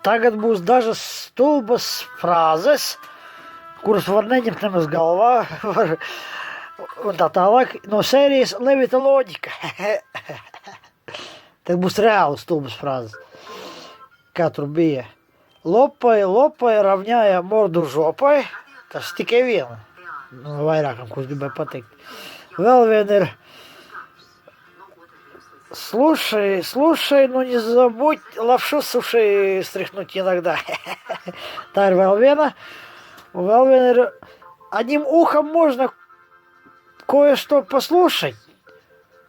tagad būs dažas stulbas frāzes, kuras var neņemt nemaz galvā, un tā tālāk, no sērijas Levita loģika. Tad būs reāli stulbas frāzes. Kā tur bija? Lopai, ravņāja mordu žopai. Tas tikai viena. No vairākam, ko es gribēju pateikt. Vēl viena ir Слушай, ну не забудь лапшу с ушей стряхнуть иногда. Tā ir vēl viena. Un vēl viena ir одним ухом можно кое-что послушать.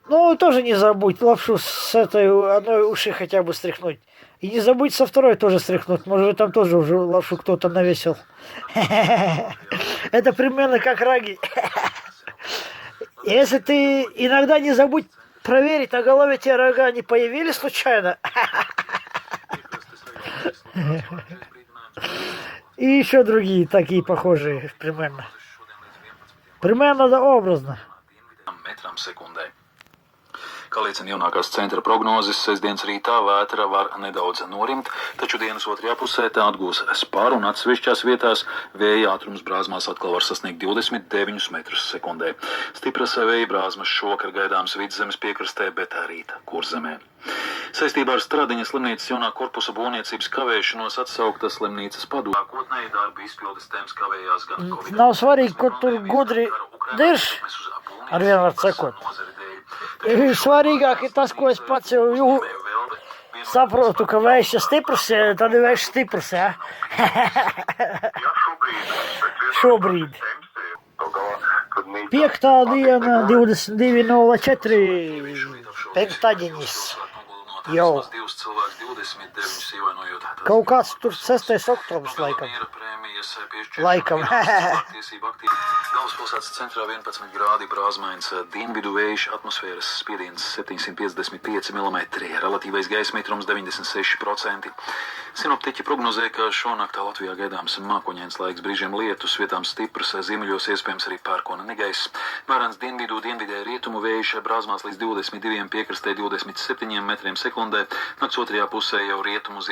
Ну, тоже не забудь лапшу с этой одной уши хотя бы стряхнуть. И не забудь со второй тоже стряхнуть. Может, там тоже уже лапшу кто-то навесил. Это примерно как раги. Если ты иногда не забудь проверить, на голове тебе рога не появились случайно. И еще другие такие похожие примерно. Примерно да образно. Metram sekundē. Kā liecina jaunākās centra prognozes, sestdienas rītā vētra var nedaudz norimt, taču dienas otrajā pusē tā atgūs spāru un atsevišķās vietās vēja ātrums brāzmās atkal var sasniegt 29 metrus sekundē. Stipras vēja brāzmas šovakar gaidāms Vidzemes piekrastē, bet arī Kurzemē. Saistībā ar Stradiņa slimnīcas jaunā korpusa būvniecības kavēšanos atsaukta slimnīcas padome. Nākotnē darba izpildes temps kavējās gan Covid. Nav svarīgi, kur tur gudri dirž, ar vienu var sekot. Svarīgāk ir tas, ko es pats jau saprotu, ka vējš ir stiprs, tad ir vējš stiprs, jā. Šobrīd. 5. diena, 22.04. Penktadienis. Jau. Kaut kāds tur 6. oktobrs laikam. Galvaspilsētas centrā 11 grādi brāzmains dienvidu vējš, atmosfēras spiediens 755 mm, relatīvais gaisa mitrums 96%. Sinoptiķi prognozē, ka šonaktā Latvijā gaidāms mākoņains laiks, brīžiem lietus, vietām stiprs, ziemeļos iespējams arī pērkona negaiss. Mērens dienvidē rietumu vējš, brāzmās līdz 22, piekrastē 27 metriem sekundē, nakts otrajā pusē jau rietumu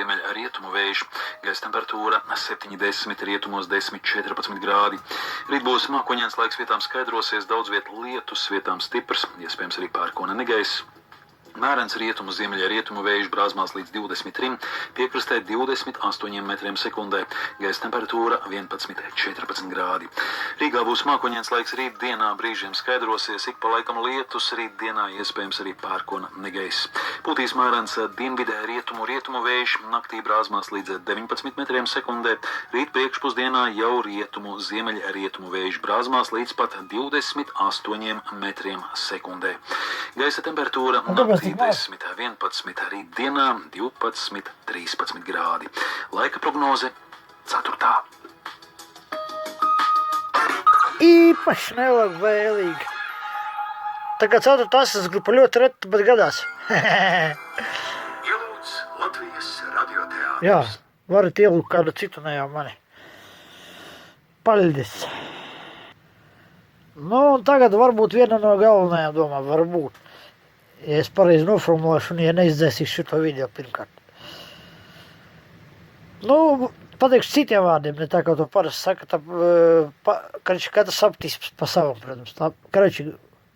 vējš, gaisa temperatūra 7-10, rietumos 10-14 grādi. Rīt būs mākoņains laiks, vietām skaidrosies, daudz viet lietus, vietām stiprs, iespējams arī pērkona negaiss. Mērens rietumu vējš brāzmās līdz 23, piekrastē 28 metriem sekundē, gaisa temperatūra 11-14 grādi. Rīgā būs mākoņains laiks, rīt dienā brīžiem skaidrosies, ik pa laikam lietus, rīt dienā iespējams arī pērkona negaiss. Pūtīs mērens dienvidē rietumu vējš, naktī brāzmās līdz 19 metriem sekundē, rīt priekšpusdienā jau ziemeļrietumu vējš brāzmās līdz pat 28 metriem sekundē. Gaisa temperatūra naktī 10, 11, rīt dienā 12, 13 grādi. Laika prognoze 4. Īpaši nelabvēlīgi. Tagad 4. es gribu ļoti reti, bet gadās. Ielūdz Latvijas radioteātris. Jā, varat ielūgt kādu citu, ne jau mani. Paldies. Nu, un tagad varbūt viena no galvenajām domām, varbūt. Ja es pareizi noformulēšu, un ja neizdzēsīšu šo video pirmkārt. Nu, pateikšu citiem vārdiem, ne tā kā to parasti saka, katrs sapratīs pa savam, protams.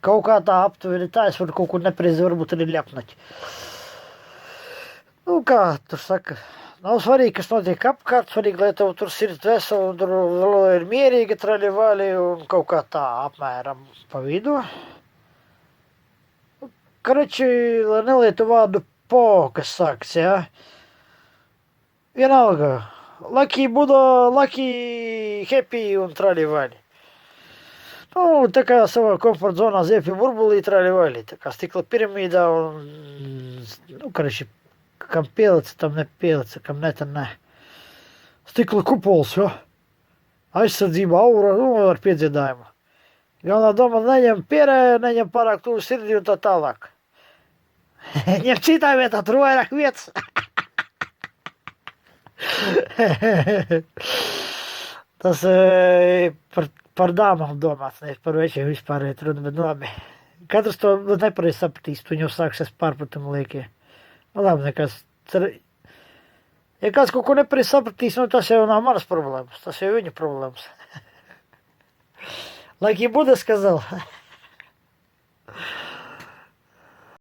Kaut kā tā aptuveni tā, es varu kaut ko nepreizi varbūt arī ļapnaķi. Nu, kā tur saka, nav svarīgi, kas notiek apkārt, svarīgi, lai tev tur sirds vesela, un tur vēl ir mierīga traļivāli, un kaut kā tā apmēram pa vidu. Karači, lai nelietu vārdu po, kas sāks, jā. Vienalga. Lucky Buddha, lucky, happy un traļivāli. Nu, tā kā savā komforta zonā ziepja burbulī traļivāli. Tā kā stikla piramīdā un, nu, karači, kam pielica, tam nepielica, kam ne, tam ne. Stikla kupols, jo. Aizsardzība, aura, nu, ar piedziedājumu. Galvenā doma neņem pierē, neņem pārāk tuvu sirdī un tā tālāk. Ņem citā vietā, tur vairāk vietas. Tas par dāmām domāts, nevis par večiem vispār iet runa, bet labi. Katrs to nepareiz sapratīs, tu jau sāksies pārpratumu liekie. Nu labi, nekas. Ja kāds kaut ko sapratīs, nu tas jau nav manas problēmas, tas jau viņa problēmas. Like и Будда сказал.